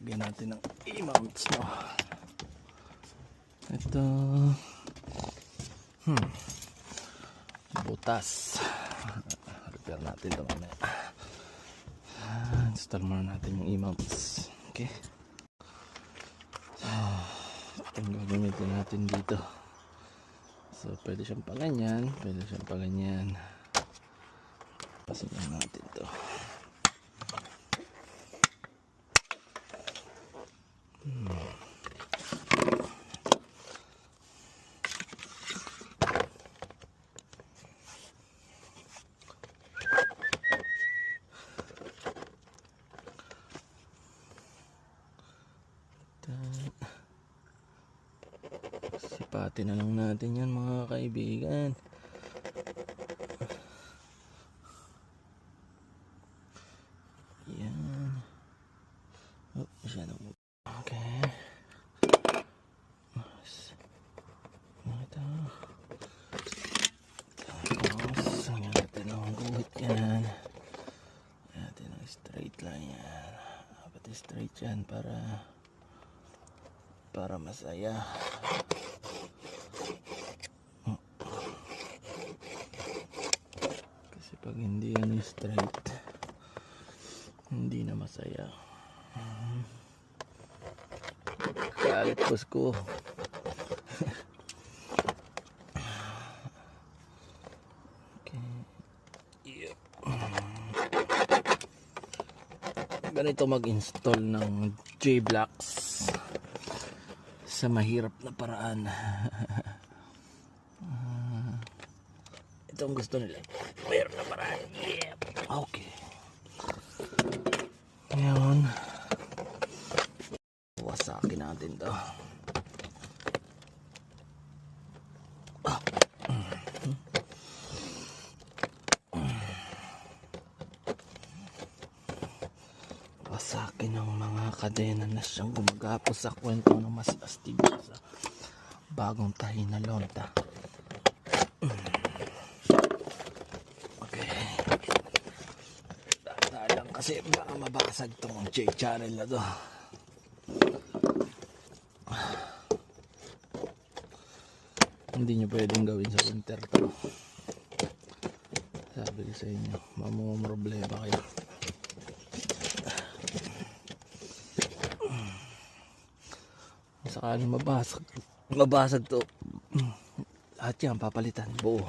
Lagyan natin ng e-mounts, no? Ito butas. Repair natin ito mamaya. Install muna natin yung e-mounts. Okay, so itong gagamitin natin dito. So pwede siyang paganyan, pwede siyang paganyan. Pasin natin ito. Sipatin na lang natin yan, mga kaibigan. Yan. Oh, masyadong. Okay. Ito. Tapos hanggang natin ang guhit yan. Natin ang straight line yan. Dapat straight yan para masaya. Kasi pag hindi yan straight, hindi na masaya. Kalit ko. Okay. Yep. Ganito mag-install ng J-Blocks sa mahirap na paraan. Ito ang gusto nila, mahirap na paraan. Yep. Okay. Ngayon, wasakin natin to. Wasakin ng mga kadena na siyang gumagapos sa kwento ng mas astig sa bagong tahi na lonta. Okay, dahan lang kasi baka mabasag tong J-channel na to. Hindi nyo pwedeng gawin sa winter to. Sabi ko sa inyo, mamumroblema kayo. Sakaling mabasag to, lahat yan papalitan buo.